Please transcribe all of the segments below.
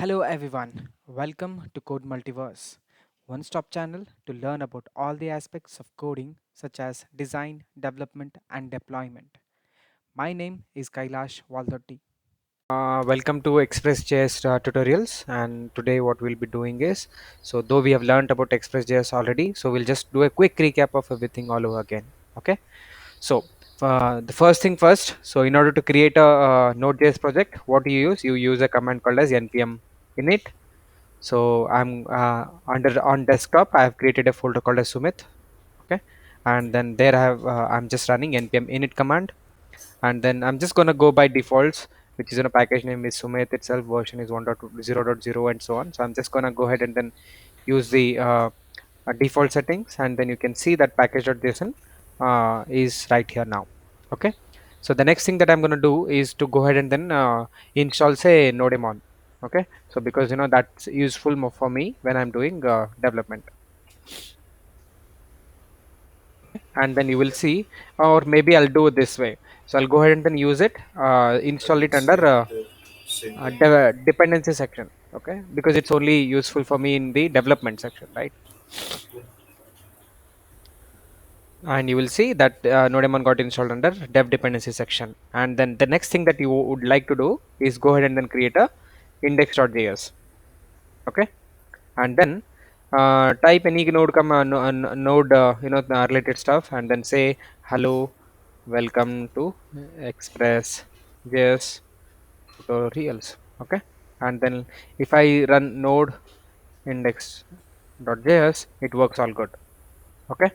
Hello everyone, welcome to Code Multiverse, one stop channel to learn about all the aspects of coding such as design, development, and deployment. My name is Kailash Valdotti. Welcome to Express.js tutorials, and today what we'll be doing is, so though we have learned about Express.js already, so we'll just do a quick recap of everything all over again. Okay, so the first thing first, so in order to create a Node.js project, what do you use? You use a command called as npm init. So I'm under on desktop. I have created a folder called as Sumit. Okay, and then there I have I'm just running npm init command, and then I'm just gonna go by defaults, which is in a package name is Sumit itself. Version is 1.0.0 and so on. So I'm just gonna go ahead and then use the default settings, and then you can see that package.json is right here now. Okay, so the next thing that I'm going to do is to go ahead and then install say nodemon. Okay, so because that's useful for me when I'm doing development. And then you will see, or maybe I'll do it this way. So I'll go ahead and then use it, install it under Same here. dependency section. Okay, because it's only useful for me in the development section, right? Yeah. And you will see that nodemon got installed under dev dependency section. And then the next thing that you would like to do is go ahead and then create a index.js. Okay, and then type any node node related stuff, and then say hello, welcome to express js tutorials. Okay, and then if I run node index.js, it works all good. Okay,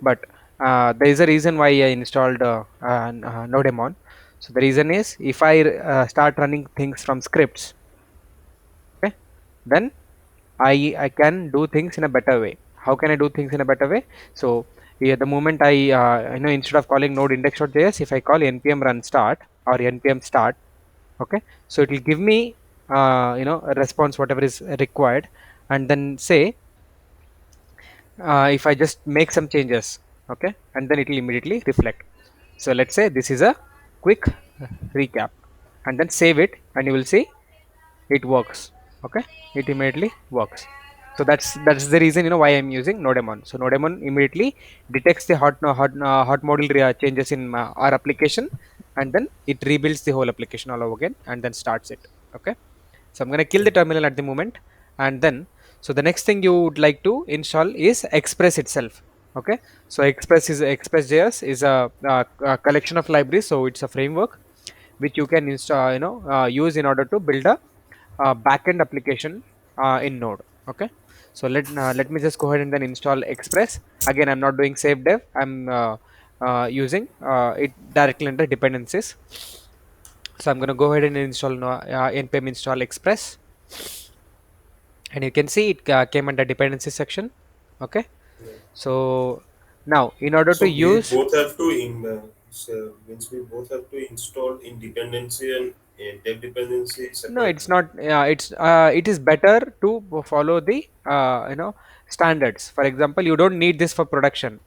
but there is a reason why I installed nodemon. So the reason is, if I start running things from scripts, okay, then I can do things in a better way. How can I do things in a better way? So yeah, the moment I instead of calling node index.js, if I call npm run start or npm start, okay, so it will give me a response whatever is required, and then say if I just make some changes, okay, and then it will immediately reflect. So let's say this is a quick recap, and then save it, and you will see it works. Okay, it immediately works. So that's the reason why I'm using nodemon. So nodemon immediately detects the hot model changes in our application, and then it rebuilds the whole application all over again, and then starts it. Okay, so I'm going to kill the Okay. terminal at the moment, and then so the next thing you would like to install is Express itself. Okay, so Express.js is a collection of libraries, so it's a framework which you can install, use in order to build a backend application in Node. Okay, so let me just go ahead and then install Express. Again, I'm not doing save dev. I'm using it directly under dependencies. So I'm going to go ahead and install npm install Express, and you can see it came under dependency section. Okay, Yeah. so now in order to So we use, both have to means we both have to install in dependency and dev dependency no, it's separately. not it is better to follow the standards. For example, you don't need this for production.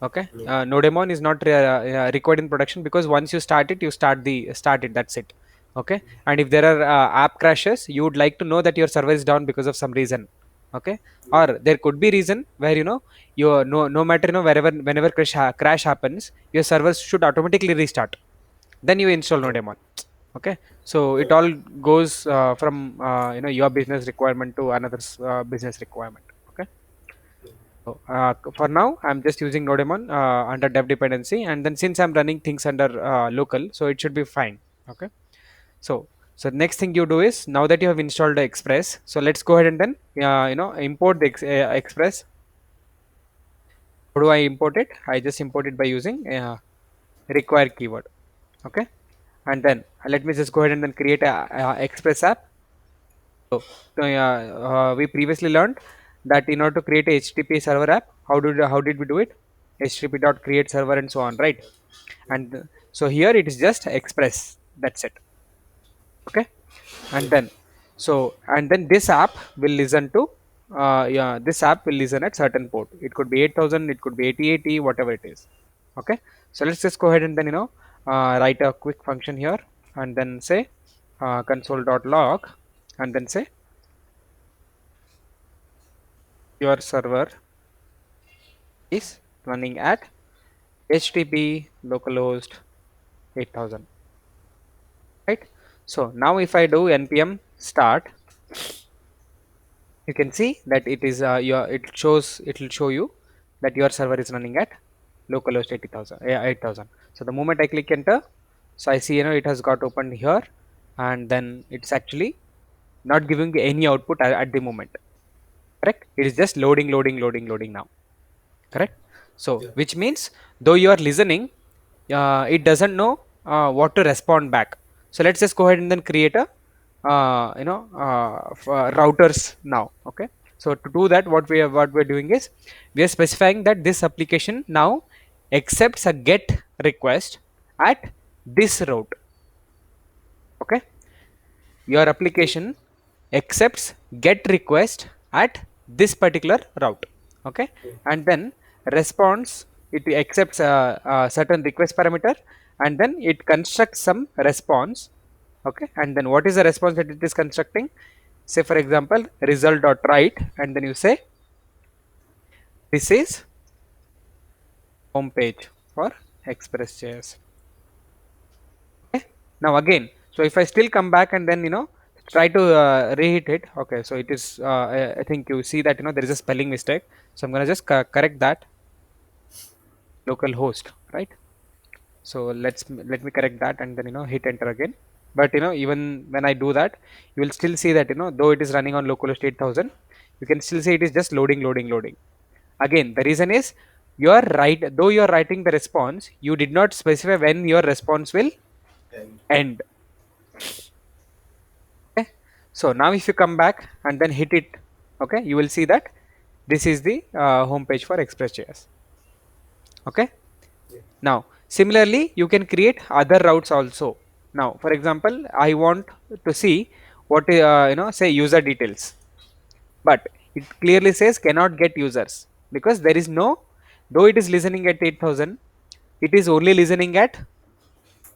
Okay, Yeah. nodemon is not required in production, because once you start it, you start it, that's it. Okay, and if there are app crashes, you would like to know that your server is down because of some reason. Okay, Yeah. or there could be reason where you no matter wherever whenever crash happens, your servers should automatically restart. Then you install Okay. nodemon. Okay, so it Yeah. all goes from your business requirement to another business requirement. Okay, so for now I'm just using nodemon under dev dependency, and then since I'm running things under local, so it should be fine. Okay, so next thing you do is, now that you have installed the Express, so let's go ahead and then import the Express. How do I import it? I just import it by using require keyword. Okay, and then let me just go ahead and then create a Express app. We previously learned that in order to create a HTTP server app, how did we do it? HTTP dot create server and so on, right? And so here it is just Express. That's it. Okay, and Yeah. then and then this app will listen to yeah, this app will listen at certain port. It could be 8000, it could be 8080, whatever it is. Okay, so let's just go ahead and then write a quick function here, and then say console.log. and then say your server is running at HTTP localhost 8000, right? So now if I do npm start, you can see that it is it will show you that your server is running at localhost 80,000 8000. So the moment I click enter, so I see it has got opened here, and then it's actually not giving any output at the moment, correct? It is just loading now, correct? So Yeah. which means though you are listening, it doesn't know what to respond back. So let's just go ahead and then create a routers now. Okay, so to do that, what we're doing is we are specifying that this application now accepts a get request at this route. Okay, your Yeah. application accepts get request at this particular route. Okay, Yeah. and then response, it accepts a certain request parameter, and then it constructs some response. Okay, and then what is the response that it is constructing? Say for example result dot write, and then you say this is home page for express.js. Okay, now again, so if I still come back and then try to reheat it. Okay, so it is I think you see that there is a spelling mistake, so I'm going to just correct that. Local host, right? So let me correct that, and then hit enter again. But even when I do that, you will still see that though it is running on localhost 8000, you can still see it is just loading. Again, the reason is you are right, though you are writing the response, you did not specify when your response will And end. Okay, so now if you come back and then hit it, okay, you will see that this is the home page for express.js. Okay, yeah. now similarly you can create other routes also. Now for example, I want to see what say user details, but it clearly says cannot get users, because there is no, though it is listening at 8000, it is only listening at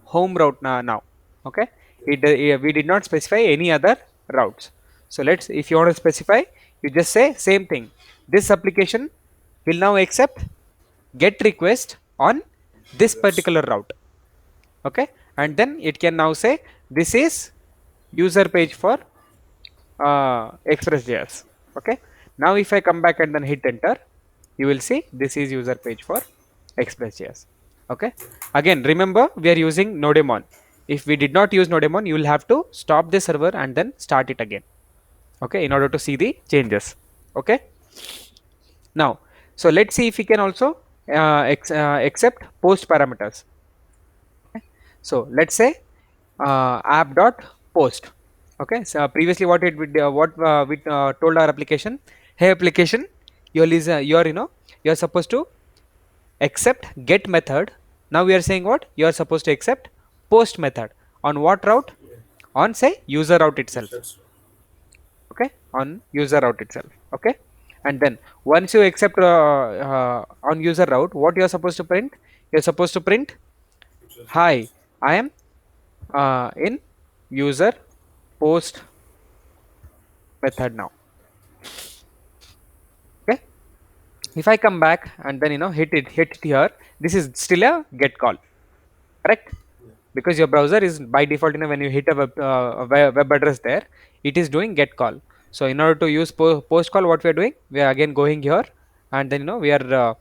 home route now. Okay, we did not specify any other routes. So let's, if you want to specify, you just say same thing, this application will now accept get request on this Users. particular route. Okay, and then it can now say this is user page for express.js. Okay, now if I come back and then hit enter, you will see this is user page for express.js. Okay, again remember we are using nodemon. If we did not use nodemon, you will have to stop the server and then start it again, okay, in order to see the changes. Okay, now so let's see if we can also accept post parameters. So let's say app dot post. Okay, so previously what it would we told our application, hey application, you're you're supposed to accept get method. Now we are saying what, you are supposed to accept post method on what route? Yeah. On say user route itself. Users. Okay, on user route itself. Okay, and then once you accept on user route, what you are supposed to print? You're supposed to print Users hi, details. I am in user post method now. Okay, if I come back and then hit it here, this is still a get call, correct? Yeah. Because your browser is by default, when you hit a web address there, it is doing get call. So in order to use post call, what we are doing, we are again going here, and then we are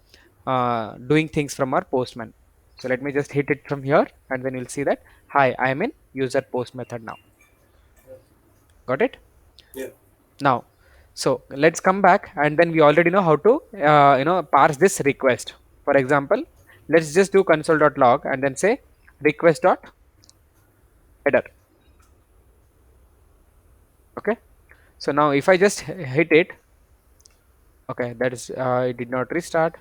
doing things from our postman. So let me just hit it from here, and then you'll see that hi, I am in user post method now. Got it? Yeah. Now so let's come back, and then we already know how to parse this request. For example, let's just do console.log and then say request dot header. Okay, so now if I just hit it, okay, that is it did not restart.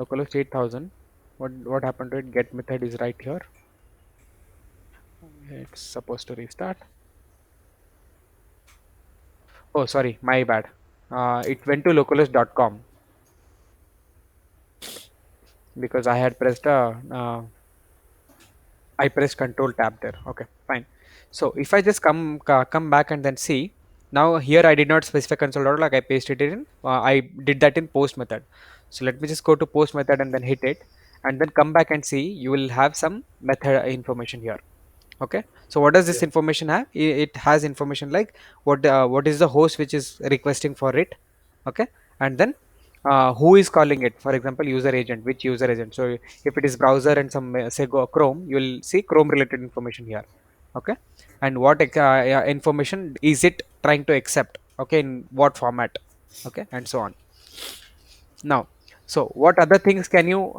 Localhost 8000, what happened to it? Get method is right here, it's supposed to restart. Oh sorry, my bad, it went to localhost.com because I had pressed I pressed control tab there. Okay, fine. So if I just come back and then see, now here I did not specify console dot log, I pasted it in, I did that in post method. So let me just go to post method and then hit it, and then come back and see, you will have some method information here. Okay, so what does this Yeah. information have? It has information like what is the host which is requesting for it. Okay, and then who is calling it, for example user agent, which user agent. So if it is browser and some say go Chrome, you will see Chrome related information here. Okay, and what yeah, information is it trying to accept, okay, in what format, okay, and so on. Now, so what other things can you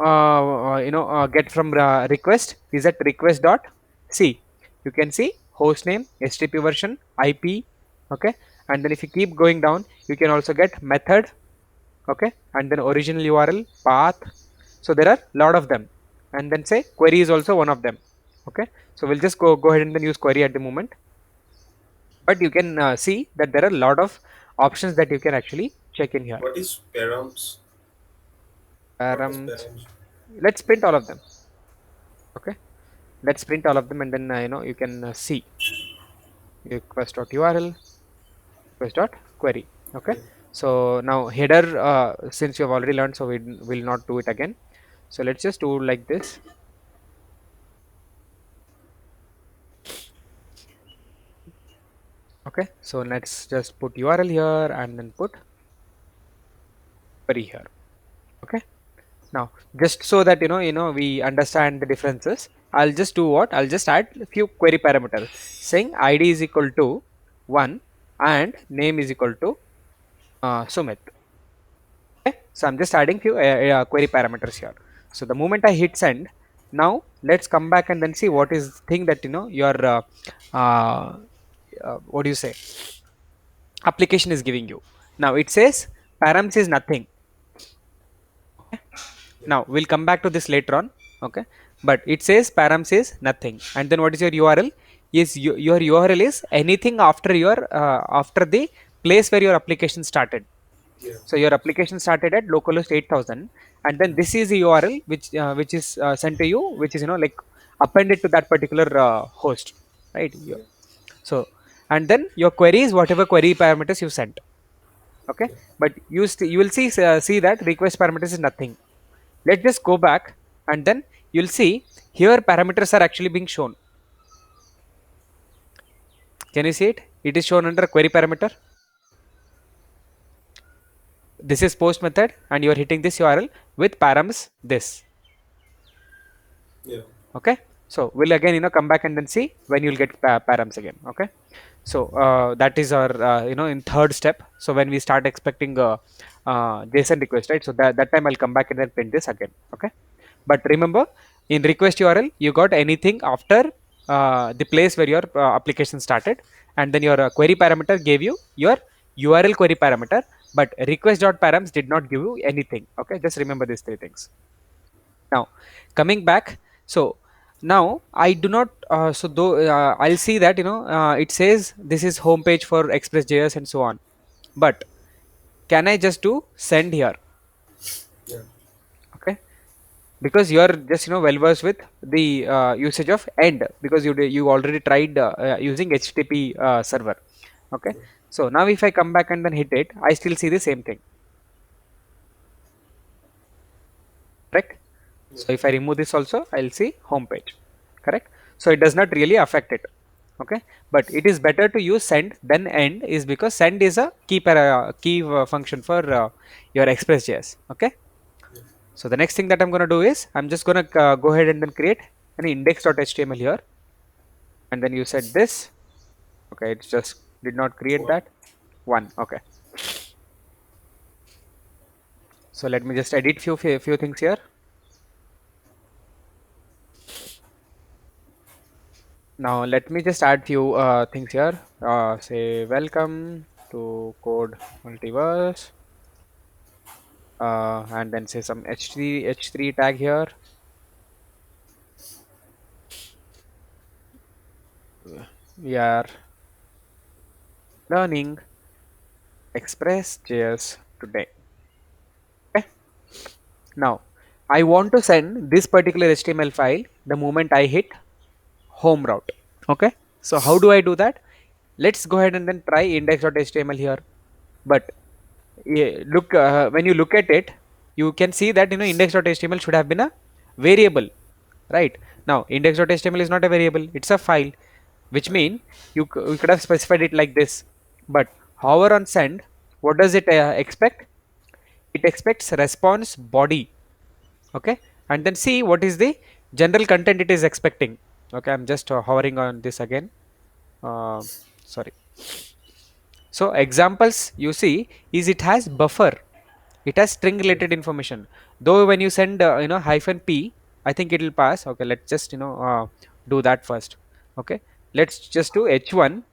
get from request is that request dot c. You can see host name, HTTP version, IP, okay, and then if you keep going down, you can also get method, okay, and then original URL, path. So there are lot of them, and then say query is also one of them. Okay, so we'll just go ahead and then use query at the moment, but you can see that there are a lot of options that you can actually check in here. What is params? What does Params. params? Let's print all of them. Okay, let's print all of them, and then you can see request.url, request.query. Okay, Yeah. so now header, since you have already learned, so we will not do it again. So let's just do like this. Okay, so let's just put URL here and then put query here. Okay, now just so that we understand the differences, I'll just do what, I'll just add a few query parameters saying ID is equal to 1 and name is equal to Sumit. Okay, so I'm just adding few query parameters here. So the moment I hit send, now let's come back and then see what is thing that your uh, what do you say, application is giving you. Now it says params is nothing. Yeah. Now we'll come back to this later on. Okay, but it says params is nothing, and then what is your URL? Is your URL is anything after your after the place where your application started. Yeah. So your application started at localhost 8000, and then this is the URL which is sent to you, which is like appended to that particular host, right? Yeah. So and then your query is whatever query parameters you sent. Okay, Yeah. but you will see that request parameters is nothing. Let's just go back, and then you'll see here parameters are actually being shown. Can you see it? It is shown under query parameter. This is post method, and you are hitting this URL with params this. Yeah. Okay, so we'll again come back and then see when you'll get params again. Okay, so that is our in third step. So when we start expecting a JSON request, right? So that time I'll come back and then print this again. Okay, but remember, in request URL you got anything after the place where your application started, and then your query parameter gave you your URL query parameter, but request.params did not give you anything. Okay, just remember these three things. Now coming back, so now I do not so though I'll see that it says this is homepage for express.js and so on, but can I just do send here? Yeah. Okay, because you are just well versed with the usage of end, because you already tried using HTTP server. Okay, Yeah. so now if I come back and then hit it, I still see the same thing, correct? Yeah. So if I remove this also, I'll see home page, correct? So it does not really affect it. Okay, but it is better to use send than end, is because send is a key function for your express.js. Okay, so the next thing that I'm going to do is I'm just going to go ahead and then create an index.html here, and then you said this. Okay, it just did not create One. that one. Okay, so let me just edit few things here. Now let me just add few things here. Say welcome to Code Multiverse, and then say some h3 tag here. We are learning Express.js today. Okay. Now I want to send this particular HTML file the moment I hit home route. Okay. So how do I do that? Let's go ahead and then try index.html here. But yeah, look, when you look at it, you can see that index.html should have been a variable, right? Now index.html is not a variable, it's a file, which mean you could have specified it like this. But hover on send, what does it expect? It expects response body. Okay, and then see what is the general content it is expecting. Okay, I'm just hovering on this again. uh, Sorry. So examples you see is it has buffer, it has string Yes. related information. Though when you send hyphen p, I think it will pass. Okay, let's just do that first. Okay, let's just do h1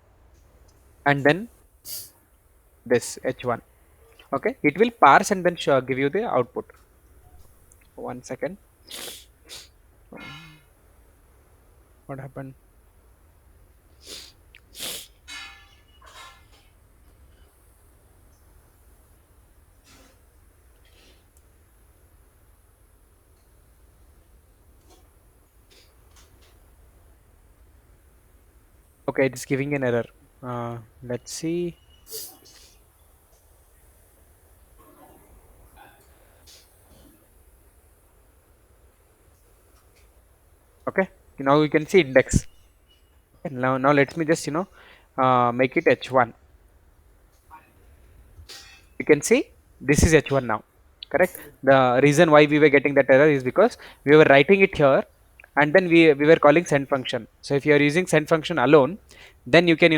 and then this h1. Okay, it will parse and then give you the output. One second. What happened? Okay, it's giving an error. Let's see. Okay, now you can see index. Okay, now let me just make it h1. You can see this is h1 now, correct? The reason why we were getting that error is because we were writing it here and then we were calling send function. So if you are using send function alone, then you can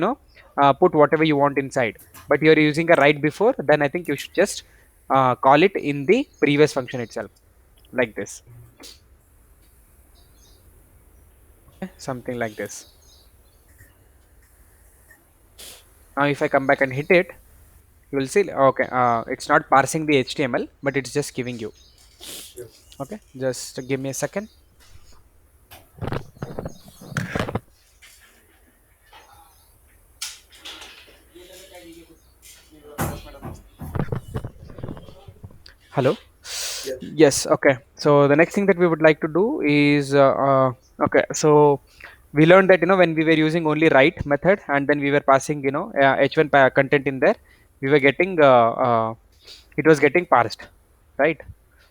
put whatever you want inside. But you are using a write before, then I think you should just call it in the previous function itself, like this. Okay, something like this. Now if I come back and hit it, you will see, okay, it's not parsing the html, but it's just giving you. Yeah. Okay, just give me a second. Hello. Yeah. Yes. Okay, so the next thing that we would like to do is okay, so we learned that when we were using only write method and then we were passing h1 content in there, we were getting it was getting parsed, right?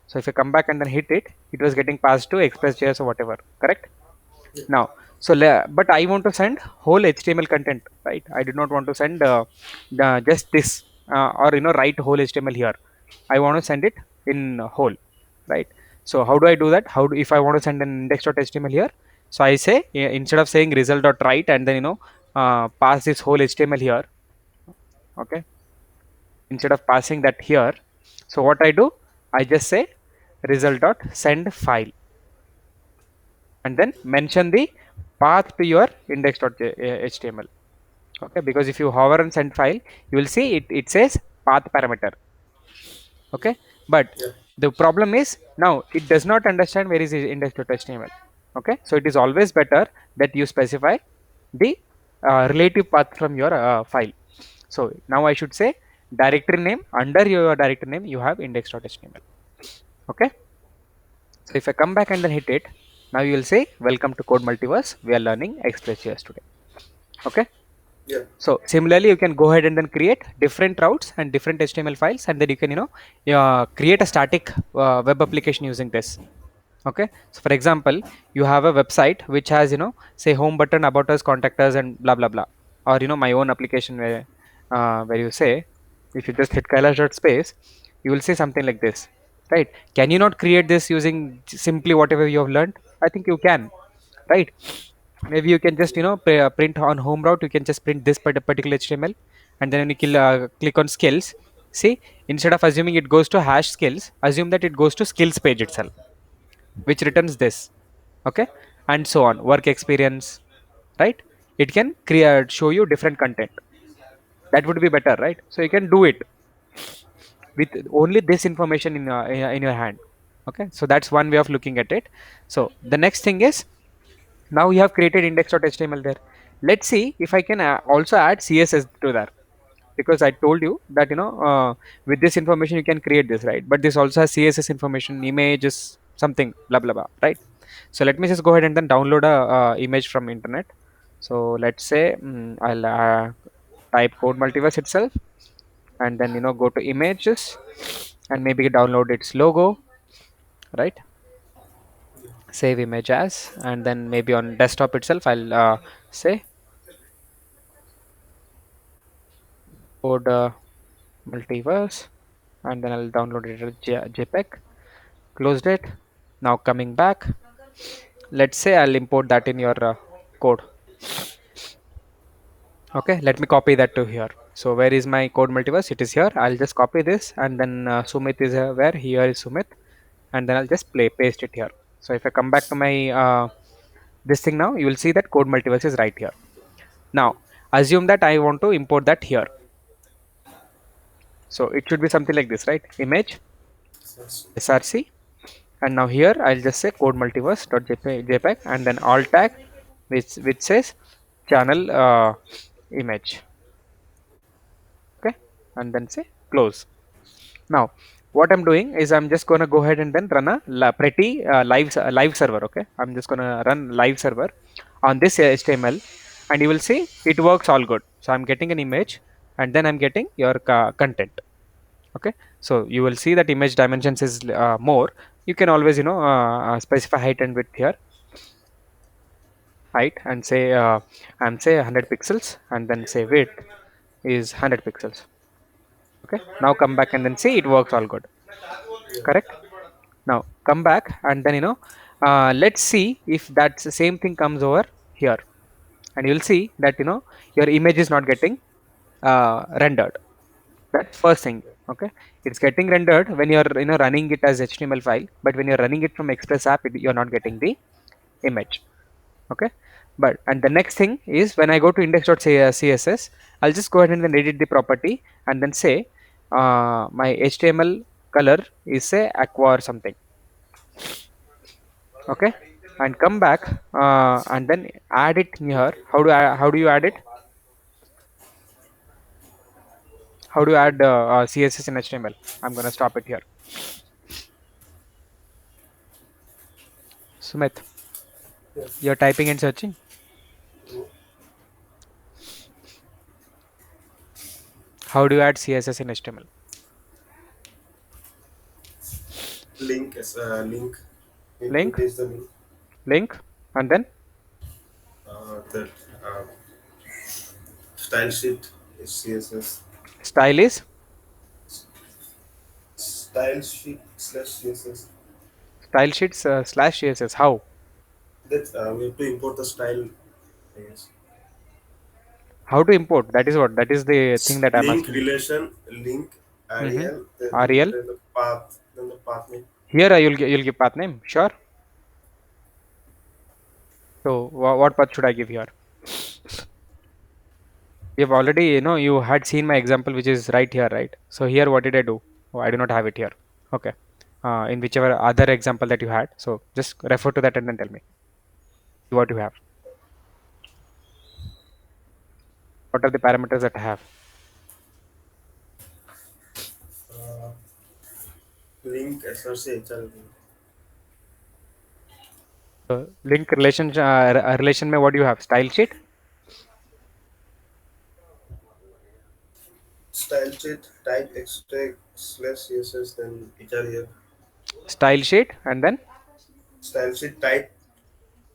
So if I come back and then hit it, it was getting passed to express.js or whatever, correct? Yeah. Now, so but I want to send whole html content, right? I did not want to send just this or write whole html here. I want to send it in whole, right? So how do I do that? How do, if I want to send an index.html here, so I say, instead of saying result.write and then pass this whole html here. Okay, instead of passing that here, so what I do, I just say result.send file and then mention the path to your index.html. Okay, because if you hover and send file, you will see it says path parameter. Okay, but Yeah. the problem is now it does not understand where is the index.html. Okay, so it is always better that you specify the relative path from your file. So now I should say directory name, under your directory name you have index.html. Okay, so if I come back and then hit it, now you will say welcome to Code Multiverse, we are learning express.js today. Okay, Yeah. so similarly you can go ahead and then create different routes and different html files, and then you can create a static web application using this. Okay, so for example, you have a website which has say home button, about us, contact us, and blah blah blah. Or my own application where you say, if you just hit kailash.space, you will see something like this, right? Can you not create this using simply whatever you have learned? I think you can, right? Maybe you can just print on home route, you can just print this particular html, and then when you click on skills, see, instead of assuming it goes to hash skills, assume that it goes to skills page itself, which returns this. Okay, and so on, work experience, right? It can create, show you different content. That would be better, right? So you can do it with only this information in your hand. Okay, so that's one way of looking at it. So the next thing is, now you have created index.html there. Let's see if I can also add css to that, because I told you that with this information you can create this, right? But this also has css information, images, something, blah blah blah, right? So let me just go ahead and then download a image from internet. So let's say I'll type Code Multiverse itself, and then go to images and maybe download its logo, right? Save image as, and then maybe on desktop itself I'll say Code Multiverse, and then I'll download it as JPEG. Closed it. Now coming back, let's say I'll import that in your code. Okay, let me copy that to here. So where is my Code Multiverse? It is here. I'll just copy this, and then Sumit is where? Here is Sumit, and then I'll just paste it here. So if I come back to my this thing now, you will see that Code Multiverse is right here. Now assume that I want to import that here. So it should be something like this, right? Image Yes. src, and now here I'll just say Code Multiverse.jpg, and then alt tag which says channel image. Okay, and then say close. Now what I'm doing is I'm just going to go ahead and then run a pretty live server. Okay, I'm just going to run live server on this HTML, and you will see it works all good. So I'm getting an image, and then I'm getting your content. Okay, so you will see that image dimensions is more. You can always specify height and width here, height, and say I'm say 100 pixels, and then say width is 100 pixels. Okay, now come back and then see it works all good. Yeah. Correct. Now come back, and then let's see if that same thing comes over here, and you'll see that your image is not getting rendered. That's first thing. Okay, it's getting rendered when you're running it as HTML file, but when you're running it from Express app, you're not getting the image. Okay, but and the next thing is when I go to index.css, I'll just go ahead and then edit the property, and then say my HTML color is say aqua or something. Okay, and come back and then add it here. How do you add it? How do you add CSS in HTML? I'm gonna stop it here. Sumit, Yeah. you're typing and searching. How do you add CSS in HTML? Link as a link. Need to Link, paste the link. link, and then That style sheet is CSS. style is Style sheet slash CSS. style sheets slash CSS. How? That we have to import the style. Yes. How to import? That is what. That is the thing that I'm Link asking. relation, link Mm-hmm. rel, REL. then the path, then the path name. Here you'll give path name. Sure. So what path should I give here? You've already you had seen my example which is right here, right? So here what did I do? Oh, I do not have it here. Okay. In whichever other example that you had. So just refer to that and then tell me what you have. What are the parameters that I have? Uh, Link src hr. Link relation relation में what do you have? Style sheet, Style sheet type extract slash css then hr here. style sheet, and then Style sheet type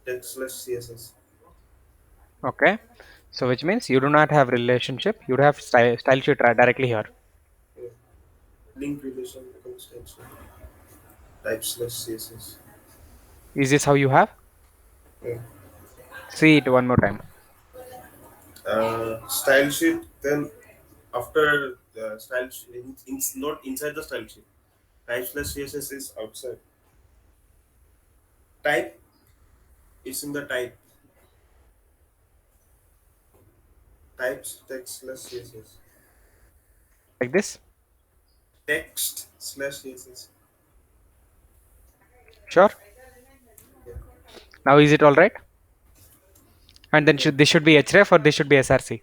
text slash css. okay. So which means you do not have relationship. You have style sheet directly here. Yeah. Link relation becomes style sheet type slash css. Is this how you have? Yeah. See it one more time. Style sheet then after the style sheet, it's not inside the style sheet. Type slash css is outside. Type is in the type. Types text slash css. Like this. Text slash css. Sure. Yeah. Now is it all right? And then Yeah. this should be href or this should be src.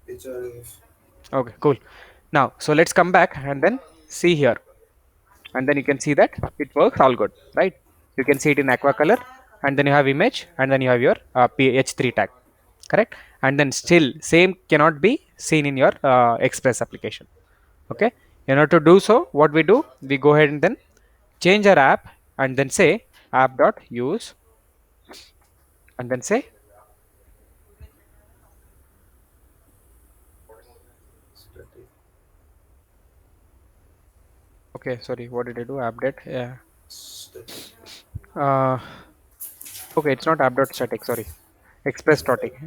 href. Okay, cool. Now so let's come back and then see here, and then you can see that it works all good, right? You can see it in aqua color. and then you have image, and then you have your h3 tag, correct? And then still same cannot be seen in your express application. Okay, in order to do so, what we do, we go ahead and then change our app, and then say app dot use, and then say, Static. okay, sorry, what did I do? Update, yeah. Static. uh, okay, it's not app dot static, sorry, express static.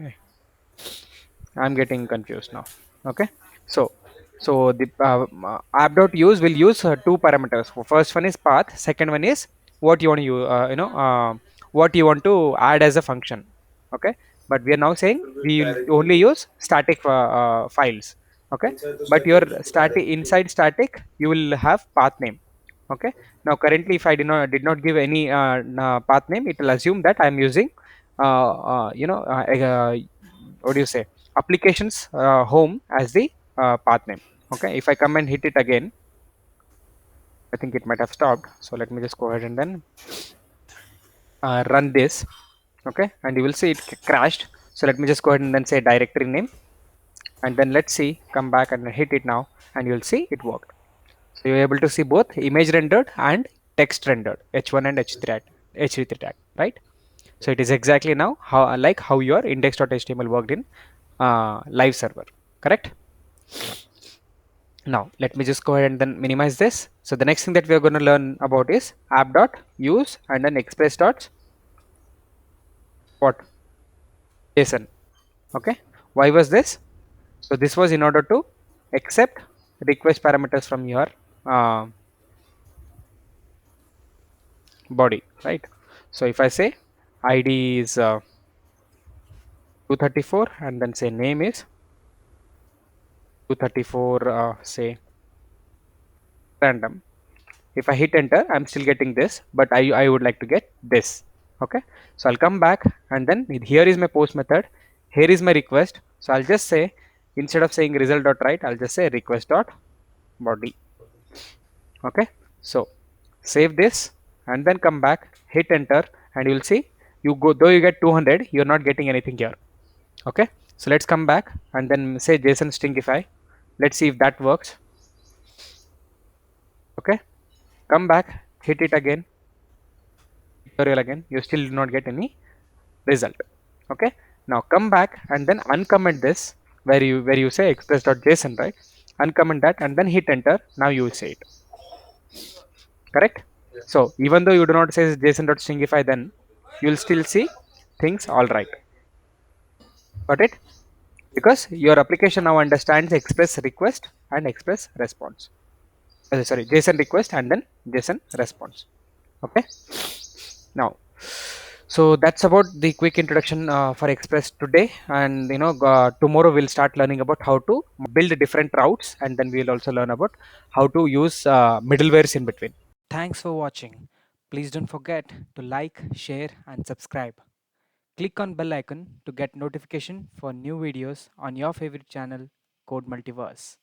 I'm getting confused now. Okay, so the app dot use will use two parameters. First one is path. Second one is what you want to use. What you want to add as a function. Okay, but we are now saying It will we will only directly use static files. Okay, inside the but your static. It will static directly. inside static you will have path name. Okay, now currently if I did not give any path name, it will assume that I am using what do you say, applications home as the path name. Okay, if I come and hit it again, I think it might have stopped, so let me just go ahead and then run this. Okay, and you will see it crashed. So let me just go ahead and then say directory name, and then let's see, come back and hit it now, and you'll see it worked. So you're able to see both image rendered and text rendered, h1 and h3 tag, right? So it is exactly now how your index.html worked in live server, correct? Now let me just go ahead and then minimize this. So the next thing that we are going to learn about is app dot use, and then express dot what, JSON. Okay, why was this? So this was in order to accept request parameters from your uh, body, right? So if I say id is 234, and then say name is 234, say random. If I hit enter, I'm still getting this, but I would like to get this. Okay, so I'll come back, and then here is my post method, here is my request. So I'll just say, instead of saying result dot write, I'll just say request dot body. Okay, so save this, and then come back, hit enter, and you'll see, you go, though you get 200, you're not getting anything here. Okay, so let's come back and then say JSON stringify. Let's see if that works. Okay, come back, hit it again, tutorial again, you still do not get any result. Okay, now come back and then uncomment this, where you say express.json, right? Uncomment that and then hit enter. Now you will see it, correct? Yeah. So even though you do not say json.stringify, then you will still see things all right. Got it? Because your application now understands express request and express response. Sorry, JSON request and then JSON response. Okay, now, so that's about the quick introduction for express today, and tomorrow we'll start learning about how to build different routes, and then we'll also learn about how to use middlewares in between. Thanks for watching. Please don't forget to like, share and subscribe. Click on bell icon to get notification for new videos on your favorite channel, Code Multiverse.